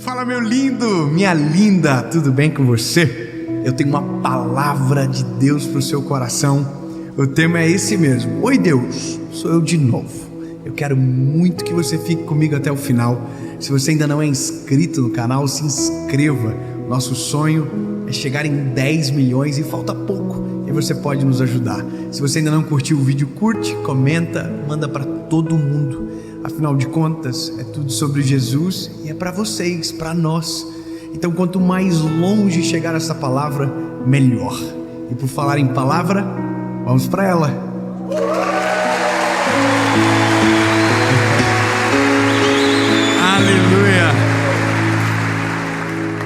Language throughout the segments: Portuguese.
Fala, meu lindo, minha linda, tudo bem com você? Eu tenho uma palavra de Deus para o seu coração. O tema é esse mesmo. Oi, Deus, sou eu de novo. Eu quero muito que você fique comigo até o final. Se você ainda não é inscrito no canal, se inscreva. Nosso sonho é chegar em 10 milhões e falta pouco. E você pode nos ajudar. Se você ainda não curtiu o vídeo, curte, comenta, manda para todo mundo. Afinal de contas, é tudo sobre Jesus e é para vocês, para nós. Então, quanto mais longe chegar essa palavra, melhor. E por falar em palavra, vamos para ela. Aleluia!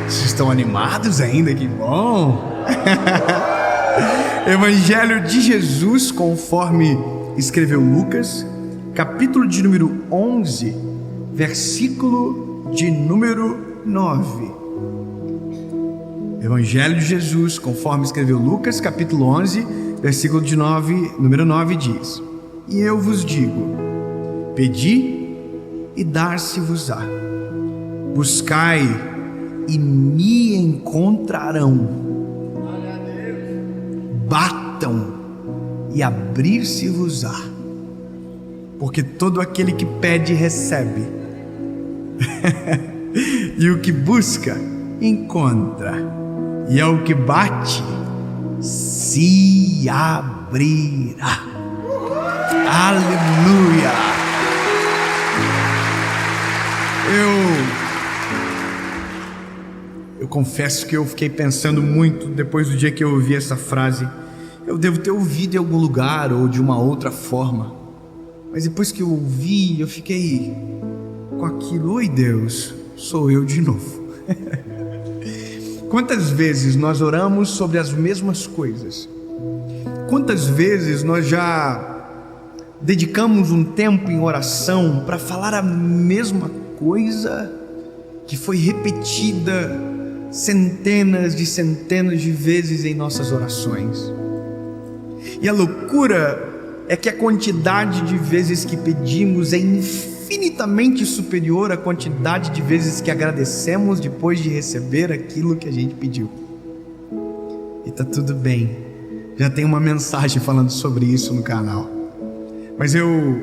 Vocês estão animados ainda? Que bom! Evangelho de Jesus, conforme escreveu Lucas, capítulo de número 11, versículo de número 9. Evangelho de Jesus, conforme escreveu Lucas, capítulo 11, versículo de número 9 diz: E eu vos digo, pedi e dar-se-vos-á, buscai e me encontrarão, batam e abrir-se-vos-á. Porque todo aquele que pede, recebe. E o que busca, encontra. E ao que bate, se abrirá. Aleluia! Eu confesso que eu fiquei pensando muito depois do dia que eu ouvi essa frase. Eu devo ter ouvido em algum lugar ou de uma outra forma. Mas depois que eu ouvi, eu fiquei com aquilo. Oi, Deus, sou eu de novo. Quantas vezes nós oramos sobre as mesmas coisas? Quantas vezes nós já dedicamos um tempo em oração para falar a mesma coisa que foi repetida centenas de vezes em nossas orações? E a loucura é que a quantidade de vezes que pedimos é infinitamente superior à quantidade de vezes que agradecemos depois de receber aquilo que a gente pediu. E tá tudo bem, já tem uma mensagem falando sobre isso no canal. Mas eu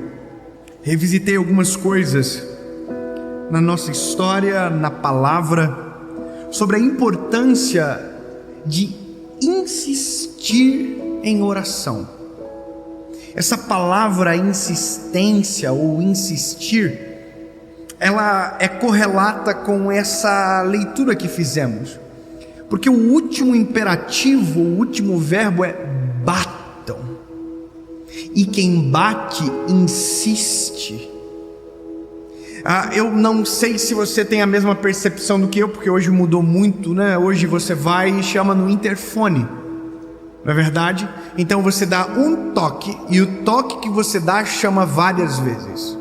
revisitei algumas coisas na nossa história, na palavra, sobre a importância de insistir em oração. Essa palavra insistência ou insistir, ela é correlata com essa leitura que fizemos, porque o último imperativo, o último verbo é batam, e quem bate insiste. Eu não sei se você tem a mesma percepção do que eu, porque hoje mudou muito, né? Hoje você vai e chama no interfone, não é verdade? Então você dá um toque, e o toque que você dá chama várias vezes.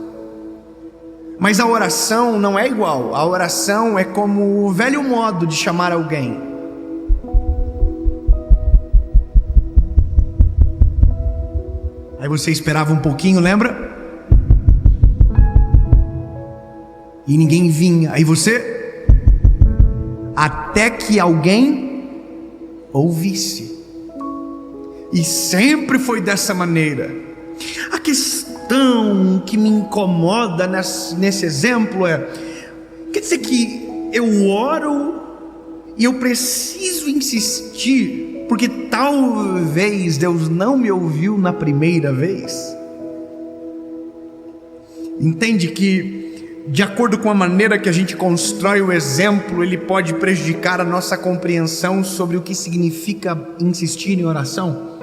Mas a oração não é igual. A oração é como o velho modo de chamar alguém. Aí você esperava um pouquinho, lembra? E ninguém vinha. Aí você, até que alguém ouvisse. E sempre foi dessa maneira. A questão que me incomoda nesse exemplo quer dizer que eu oro e eu preciso insistir, porque talvez Deus não me ouviu na primeira vez. Entende que, de acordo com a maneira que a gente constrói o exemplo, ele pode prejudicar a nossa compreensão sobre o que significa insistir em oração?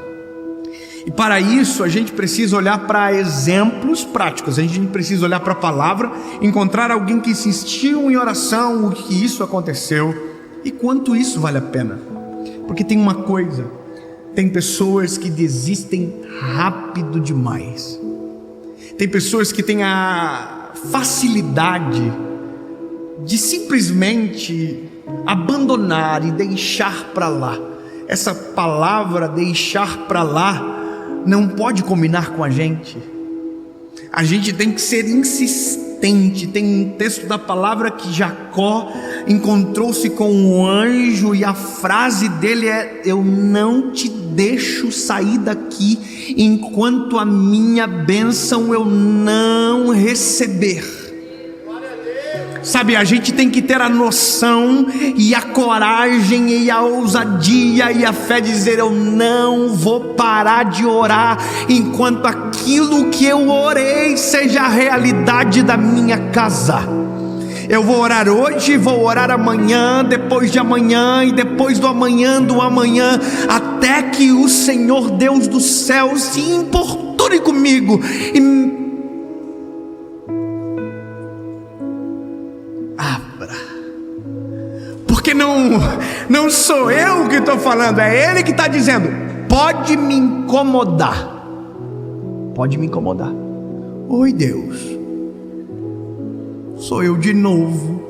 E para isso a gente precisa olhar para exemplos práticos, a gente precisa olhar para a palavra, encontrar alguém que insistiu em oração, o que isso aconteceu e quanto isso vale a pena. Porque tem uma coisa, tem pessoas que desistem rápido demais, tem pessoas que têm a facilidade de simplesmente abandonar e deixar para lá. Essa palavra deixar para lá não pode combinar com a gente. A gente tem que ser insistente. Tem um texto da palavra que Jacó encontrou-se com um anjo e a frase dele é: eu não te deixo sair daqui enquanto a minha bênção eu não receber. Sabe, a gente tem que ter a noção e a coragem e a ousadia e a fé de dizer: eu não vou parar de orar enquanto aquilo que eu orei seja a realidade da minha casa. Eu vou orar hoje, vou orar amanhã, depois de amanhã e depois do amanhã, até que o Senhor Deus do céu se importune comigo e porque não sou eu que estou falando, é Ele que está dizendo: pode me incomodar, pode me incomodar. Oi Deus, sou eu de novo.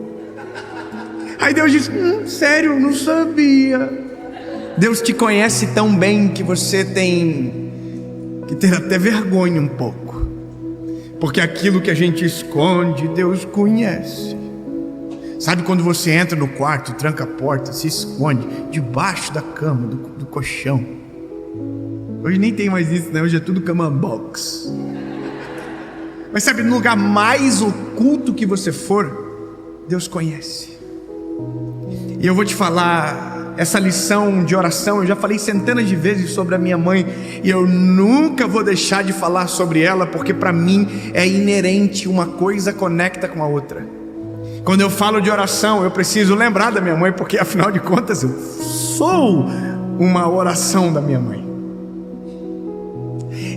Aí Deus diz: sério, não sabia. Deus te conhece tão bem que você tem que ter até vergonha um pouco, porque aquilo que a gente esconde, Deus conhece. Sabe quando você entra no quarto, tranca a porta, se esconde debaixo da cama, do colchão? Hoje nem tem mais isso, né? Hoje é tudo cama box. Mas sabe, no lugar mais oculto que você for, Deus conhece. E eu vou te falar, essa lição de oração, eu já falei centenas de vezes sobre a minha mãe, e eu nunca vou deixar de falar sobre ela, porque para mim é inerente, uma coisa conecta com a outra. Quando eu falo de oração, eu preciso lembrar da minha mãe, porque afinal de contas eu sou uma oração da minha mãe.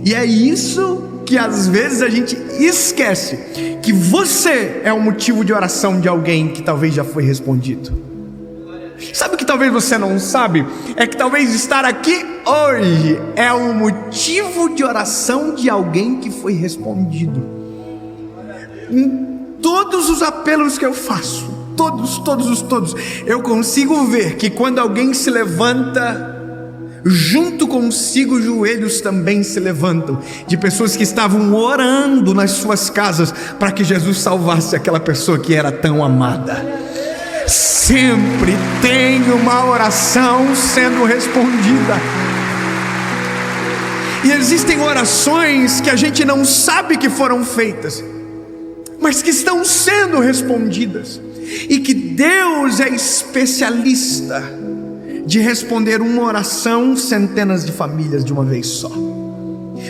E é isso que às vezes a gente esquece, que você é um motivo de oração de alguém que talvez já foi respondido. Sabe o que talvez você não sabe? É que talvez estar aqui hoje é um motivo de oração de alguém que foi respondido. Todos os apelos que eu faço, todos, eu consigo ver que quando alguém se levanta, junto consigo os joelhos também se levantam, de pessoas que estavam orando nas suas casas para que Jesus salvasse aquela pessoa que era tão amada. Sempre tem uma oração sendo respondida. E existem orações que a gente não sabe que foram feitas, mas que estão sendo respondidas, e que Deus é especialista de responder uma oração centenas de famílias de uma vez só.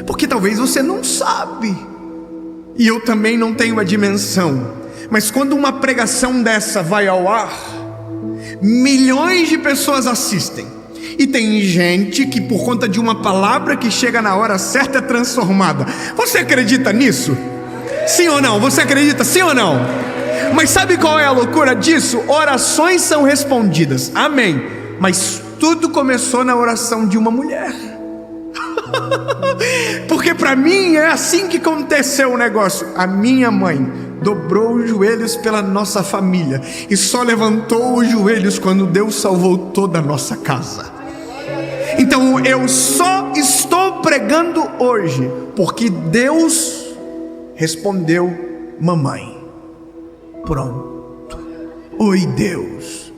Porque talvez você não sabe, e eu também não tenho a dimensão, mas quando uma pregação dessa vai ao ar, milhões de pessoas assistem, e tem gente que por conta de uma palavra que chega na hora certa é transformada. Você acredita nisso? Sim ou não? Você acredita, sim ou não? Mas sabe qual é a loucura disso? Orações são respondidas, amém, mas tudo começou na oração de uma mulher. Porque para mim é assim que aconteceu o negócio. A minha mãe dobrou os joelhos pela nossa família e só levantou os joelhos quando Deus salvou toda a nossa casa. Então eu só estou pregando hoje porque Deus respondeu mamãe. Pronto. Oi Deus,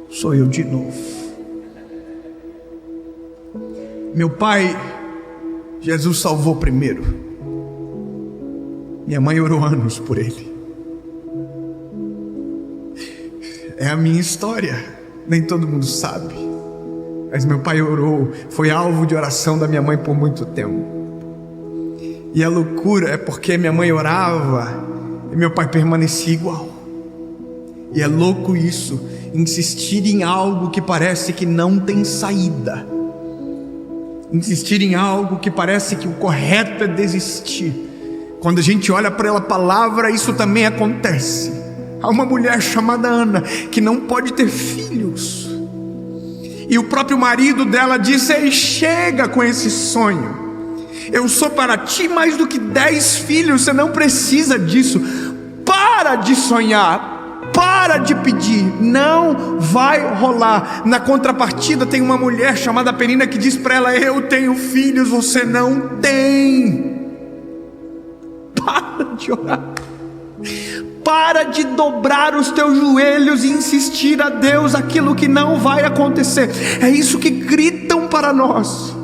sou eu de novo. Meu pai, Jesus salvou primeiro. Minha mãe orou anos por ele. É a minha história, nem todo mundo sabe, mas meu pai orou, foi alvo de oração da minha mãe por muito tempo. E a loucura é porque minha mãe orava e meu pai permanecia igual. E é louco isso, insistir em algo que parece que não tem saída, insistir em algo que parece que o correto é desistir. Quando a gente olha para a palavra, isso também acontece. Há uma mulher chamada Ana que não pode ter filhos, e o próprio marido dela disse: ei, chega com esse sonho, eu sou para ti mais do que 10 filhos, você não precisa disso. Para de sonhar, para de pedir, não vai rolar. Na contrapartida tem uma mulher chamada Penina que diz para ela: eu tenho filhos, você não tem. Para de orar, Para de dobrar os teus joelhos e insistir a Deus aquilo que não vai acontecer. É isso que gritam para nós.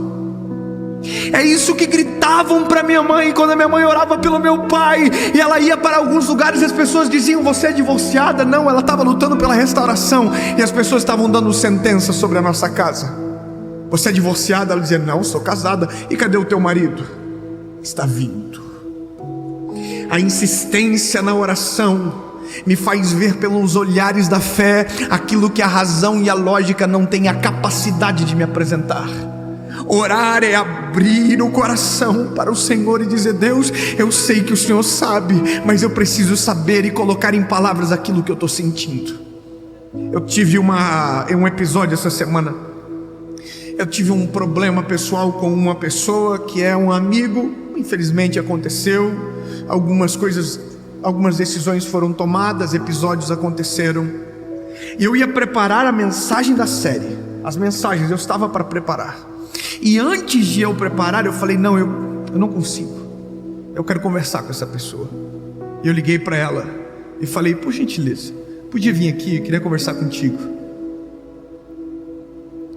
É isso que gritavam para minha mãe quando a minha mãe orava pelo meu pai. E ela ia para alguns lugares e as pessoas diziam: você é divorciada? Não, ela estava lutando pela restauração. E as pessoas estavam dando sentença sobre a nossa casa. Você é divorciada? Ela dizia: não, sou casada. E cadê o teu marido? Está vindo. A insistência na oração me faz ver pelos olhares da fé aquilo que a razão e a lógica não têm a capacidade de me apresentar. Orar é abrir o coração para o Senhor e dizer: Deus, eu sei que o Senhor sabe, mas eu preciso saber e colocar em palavras aquilo que eu estou sentindo. Eu tive um episódio essa semana. Eu tive um problema pessoal com uma pessoa que é um amigo. Infelizmente aconteceu. Algumas decisões foram tomadas, episódios aconteceram. E eu ia preparar a mensagem da série. As mensagens eu estava para preparar. E antes de eu preparar, eu falei: não, eu não consigo. Eu quero conversar com essa pessoa. E eu liguei para ela e falei: por gentileza, podia vir aqui, eu queria conversar contigo.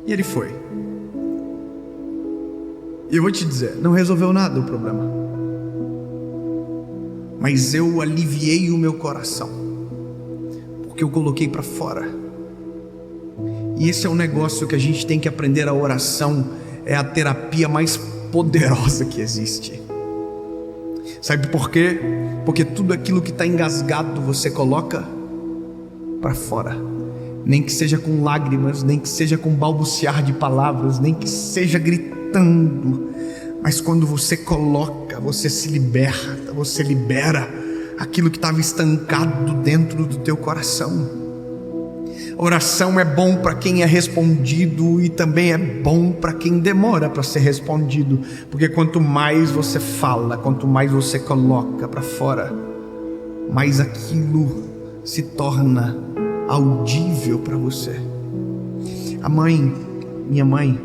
E ele foi. E eu vou te dizer, não resolveu nada o problema, mas eu aliviei o meu coração, porque eu coloquei para fora. E esse é um negócio que a gente tem que aprender. A oração é a terapia mais poderosa que existe. Sabe por quê? Porque tudo aquilo que está engasgado você coloca para fora. Nem que seja com lágrimas, nem que seja com balbuciar de palavras, nem que seja gritando. Mas quando você coloca, você se liberta, você libera aquilo que estava estancado dentro do teu coração. Oração é bom para quem é respondido e também é bom para quem demora para ser respondido, porque quanto mais você fala, quanto mais você coloca para fora, mais aquilo se torna audível para você. Minha mãe,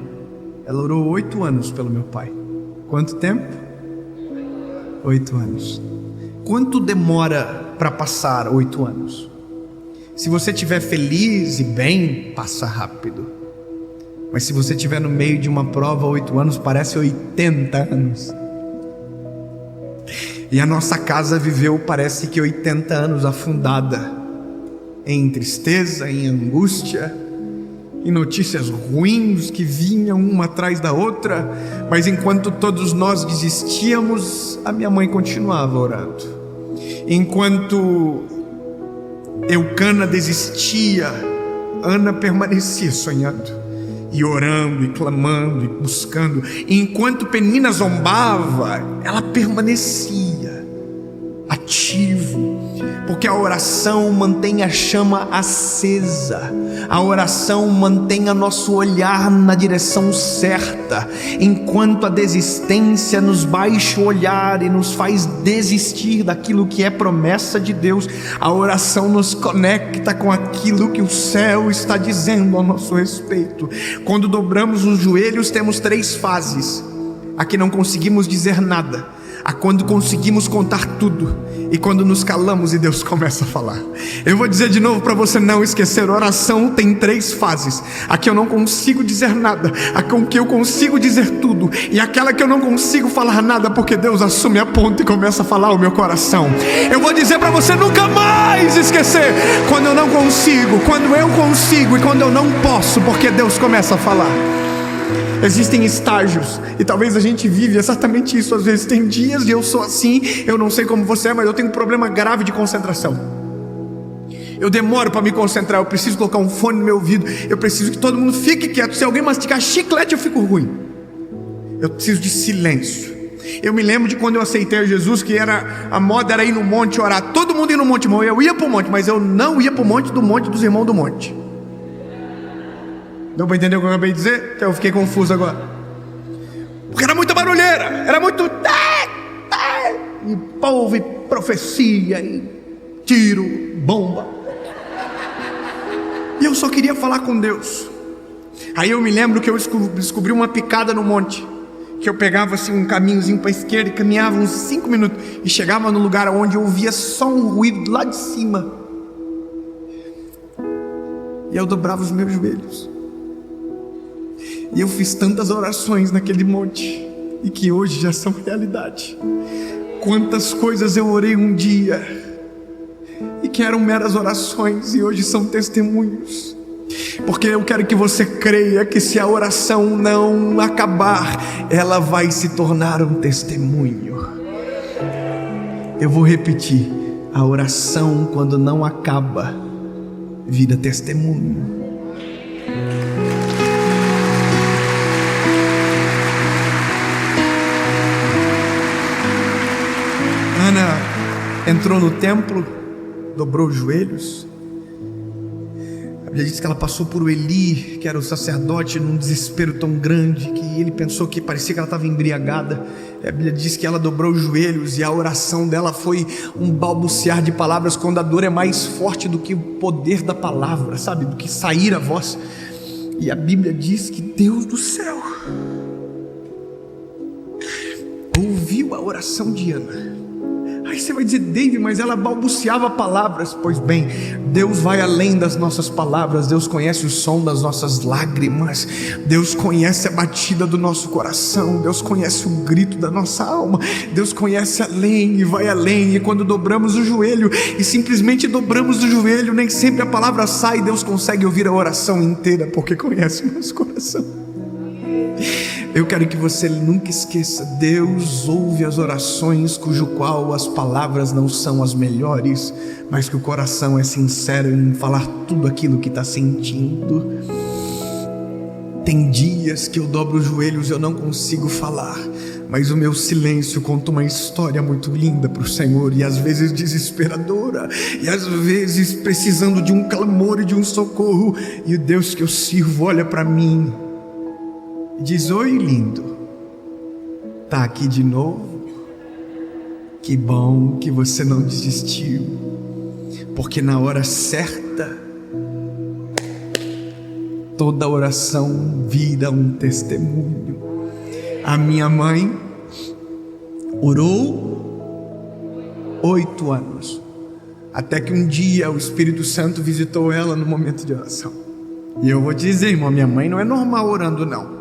ela orou 8 anos pelo meu pai. Quanto tempo? 8 anos. Quanto demora para passar 8 anos? Se você estiver feliz e bem, passa rápido. Mas se você estiver no meio de uma prova, 8 anos parece 80 anos. E a nossa casa viveu, parece que 80 anos afundada em tristeza, em angústia, em notícias ruins que vinham uma atrás da outra. Mas enquanto todos nós desistíamos, a minha mãe continuava orando. Enquanto Eucana desistia, Ana permanecia sonhando e orando e clamando e buscando. E enquanto Penina zombava, ela permanecia ativo, porque a oração mantém a chama acesa. A oração mantém nosso olhar na direção certa, enquanto a desistência nos baixa o olhar e nos faz desistir daquilo que é promessa de Deus. A oração nos conecta com aquilo que o céu está dizendo ao nosso respeito. Quando dobramos os joelhos, temos 3 fases: a que não conseguimos dizer nada, a quando conseguimos contar tudo, e quando nos calamos e Deus começa a falar. Eu vou dizer de novo para você não esquecer: oração tem 3 fases: a que eu não consigo dizer nada, a com que eu consigo dizer tudo, e aquela que eu não consigo falar nada, porque Deus assume a ponta e começa a falar o meu coração. Eu vou dizer para você nunca mais esquecer quando eu não consigo, quando eu consigo e quando eu não posso, porque Deus começa a falar. Existem estágios, e talvez a gente vive exatamente isso. Às vezes tem dias e eu sou assim. Eu não sei como você é, mas eu tenho um problema grave de concentração. Eu demoro para me concentrar. Eu preciso colocar um fone no meu ouvido. Eu preciso que todo mundo fique quieto. Se alguém mastigar chiclete, eu fico ruim. Eu preciso de silêncio. Eu me lembro de quando eu aceitei Jesus, que a moda era ir no monte orar. Todo mundo ia no monte, irmão. Eu ia para o monte, mas eu não ia para o monte dos irmãos do monte. Deu para entender o que eu acabei de dizer? Eu fiquei confuso agora. Porque era muita barulheira, era muito e povo, e profecia, e tiro, bomba. E eu só queria falar com Deus. Aí eu me lembro que eu descobri uma picada no monte, que eu pegava assim um caminhozinho para a esquerda e caminhava uns 5 minutos e chegava no lugar onde eu ouvia só um ruído lá de cima. E eu dobrava os meus joelhos. E eu fiz tantas orações naquele monte e que hoje já são realidade. Quantas coisas eu orei um dia e que eram meras orações e hoje são testemunhos. Porque eu quero que você creia que se a oração não acabar, ela vai se tornar um testemunho. Eu vou repetir: a oração, quando não acaba, vira testemunho. Ana entrou no templo, dobrou os joelhos. A Bíblia diz que ela passou por Eli, que era o sacerdote, num desespero tão grande que ele pensou que parecia que ela estava embriagada. A Bíblia diz que ela dobrou os joelhos e a oração dela foi um balbuciar de palavras, quando a dor é mais forte do que o poder da palavra, sabe, do que sair a voz. E a Bíblia diz que Deus do céu ouviu a oração de Ana. Aí você vai dizer: David, mas ela balbuciava palavras. Pois bem, Deus vai além das nossas palavras. Deus conhece o som das nossas lágrimas. Deus conhece a batida do nosso coração. Deus conhece o grito da nossa alma. Deus conhece além e vai além. E quando dobramos o joelho e simplesmente dobramos o joelho, nem sempre a palavra sai. Deus consegue ouvir a oração inteira, porque conhece o nosso coração. Eu quero que você nunca esqueça: Deus ouve as orações cujo qual as palavras não são as melhores, mas que o coração é sincero em falar tudo aquilo que está sentindo. Tem dias que eu dobro os joelhos e eu não consigo falar, mas o meu silêncio conta uma história muito linda para o Senhor, e às vezes desesperadora, e às vezes precisando de um clamor e de um socorro. E o Deus que eu sirvo olha para mim e diz: oi, lindo, tá aqui de novo? Que bom que você não desistiu, porque na hora certa toda oração vira um testemunho. A minha mãe orou 8 anos, até que um dia o Espírito Santo visitou ela no momento de oração. E eu vou te dizer, irmão, minha mãe não é normal orando, não.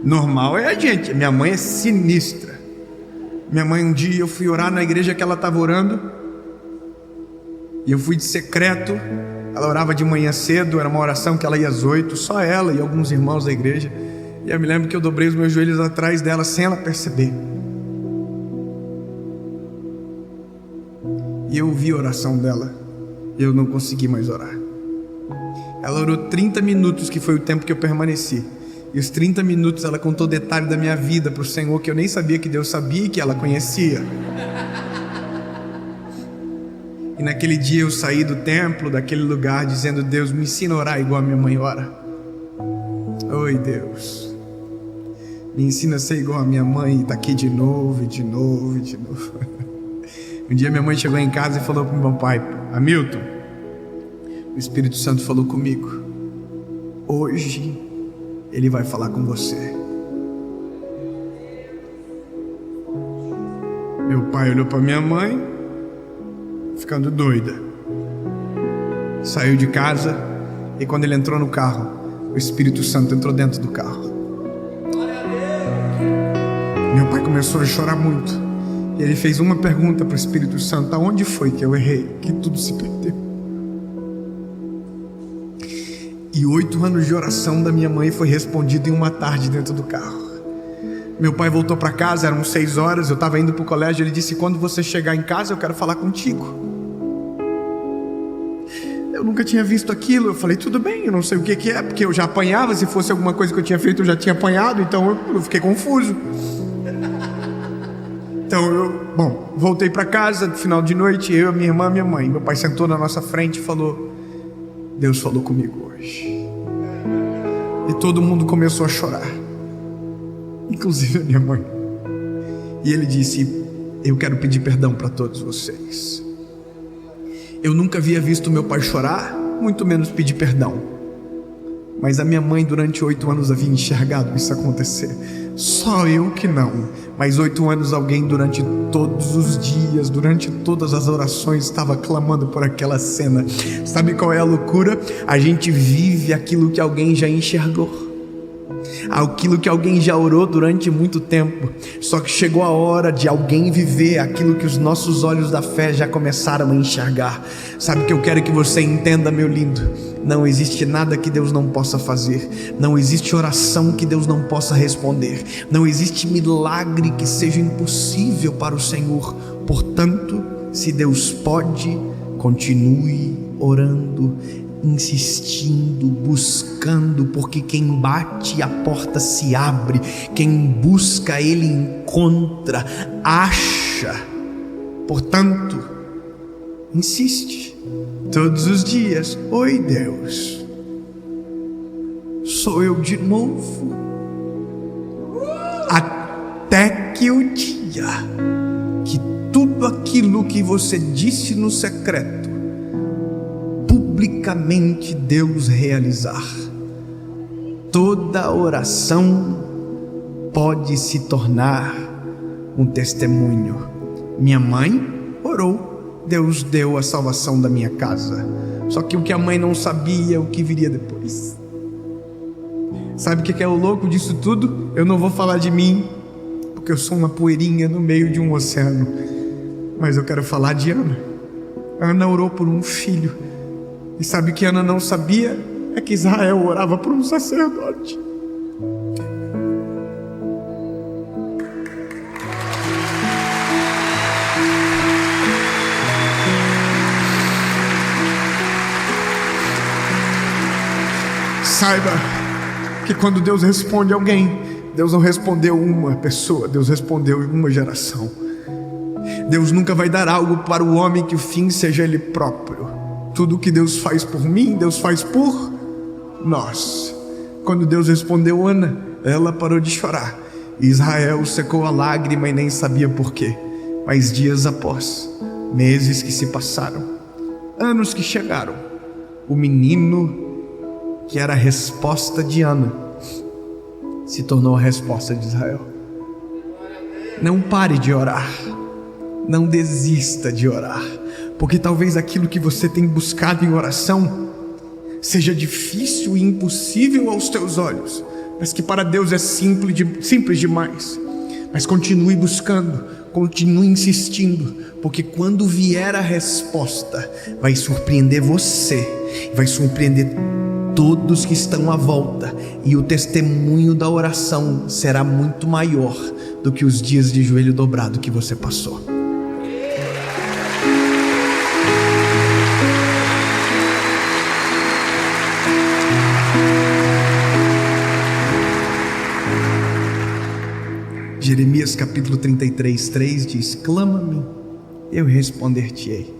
Normal é a gente, minha mãe é sinistra. Minha mãe, um dia eu fui orar na igreja que ela estava orando, e eu fui de secreto. Ela orava de manhã cedo, era uma oração que ela ia às 8, só ela e alguns irmãos da igreja. E eu me lembro que eu dobrei os meus joelhos atrás dela sem ela perceber, e eu ouvi a oração dela. Eu não consegui mais orar. Ela orou 30 minutos, que foi o tempo que eu permaneci. E os 30 minutos ela contou detalhe da minha vida para o Senhor, que eu nem sabia que Deus sabia e que ela conhecia. E naquele dia eu saí do templo, daquele lugar, dizendo: Deus, me ensina a orar igual a minha mãe ora. Oi, Deus, me ensina a ser igual a minha mãe. E está aqui de novo, e de novo, e de novo. Um dia minha mãe chegou em casa e falou para o meu pai: Hamilton, o Espírito Santo falou comigo, hoje Ele vai falar com você. Meu pai olhou para minha mãe, ficando doida. Saiu de casa, e quando ele entrou no carro, o Espírito Santo entrou dentro do carro. Meu pai começou a chorar muito, e ele fez uma pergunta para o Espírito Santo: aonde foi que eu errei, que tudo se perdeu? E 8 anos de oração da minha mãe foi respondido em uma tarde dentro do carro. Meu pai voltou para casa, eram 6 horas, eu estava indo para o colégio. Ele disse: quando você chegar em casa eu quero falar contigo. Eu nunca tinha visto aquilo. Eu falei: tudo bem, eu não sei o que é, porque eu já apanhava. Se fosse alguma coisa que eu tinha feito, eu já tinha apanhado. Então eu fiquei confuso. Então eu voltei para casa no final de noite, eu, minha irmã, minha mãe. Meu pai sentou na nossa frente e falou: Deus falou comigo hoje. E todo mundo começou a chorar, inclusive a minha mãe. E ele disse: eu quero pedir perdão para todos vocês. Eu nunca havia visto meu pai chorar, muito menos pedir perdão. Mas a minha mãe durante 8 anos havia enxergado isso acontecer. Só eu que não. Mas 8 anos alguém durante todos os dias, durante todas as orações, estava clamando por aquela cena. Sabe qual é a loucura? A gente vive aquilo que alguém já enxergou, aquilo que alguém já orou durante muito tempo. Só que chegou a hora de alguém viver aquilo que os nossos olhos da fé já começaram a enxergar. Sabe o que eu quero que você entenda, meu lindo? Não existe nada que Deus não possa fazer. Não existe oração que Deus não possa responder. Não existe milagre que seja impossível para o Senhor. Portanto, se Deus pode, continue orando, insistindo, buscando, porque quem bate a porta se abre, quem busca ele encontra, acha. Portanto, insiste todos os dias. Oi, Deus, sou eu de novo, até que o dia que tudo aquilo que você disse no secreto publicamente Deus realizar. Toda oração pode se tornar um testemunho. Minha mãe orou, Deus deu a salvação da minha casa. Só que o que a mãe não sabia é o que viria depois. Sabe o que é o louco disso tudo? Eu não vou falar de mim, porque eu sou uma poeirinha no meio de um oceano, mas eu quero falar de Ana. Ana orou por um filho. E sabe o que Ana não sabia? É que Israel orava por um sacerdote. Saiba que quando Deus responde a alguém, Deus não respondeu uma pessoa, Deus respondeu uma geração. Deus nunca vai dar algo para o homem que o fim seja ele próprio. Tudo que Deus faz por mim, Deus faz por nós. Quando Deus respondeu Ana, ela parou de chorar. Israel secou a lágrima e nem sabia por quê. Mas dias após, meses que se passaram, anos que chegaram, o menino que era a resposta de Ana se tornou a resposta de Israel. Não pare de orar. Não desista de orar. Porque talvez aquilo que você tem buscado em oração seja difícil e impossível aos teus olhos, mas que para Deus é simples demais. Mas continue buscando, continue insistindo, porque quando vier a resposta, vai surpreender você, vai surpreender todos que estão à volta, e o testemunho da oração será muito maior do que os dias de joelho dobrado que você passou. Jeremias capítulo 33:3 diz: clama-me, eu responder-te-ei,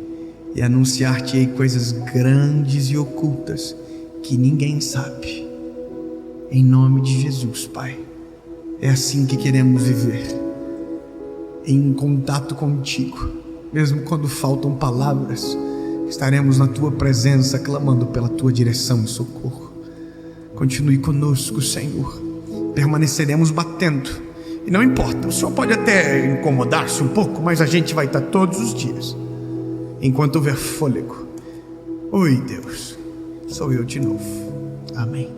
e anunciar-te-ei coisas grandes e ocultas que ninguém sabe. Em nome de Jesus, Pai, é assim que queremos viver, em contato contigo. Mesmo quando faltam palavras, estaremos na tua presença, clamando pela tua direção e socorro. Continue conosco, Senhor, permaneceremos batendo. E não importa, o Senhor pode até incomodar-se um pouco, mas a gente vai estar todos os dias, enquanto houver fôlego. Oi, Deus, sou eu de novo. Amém.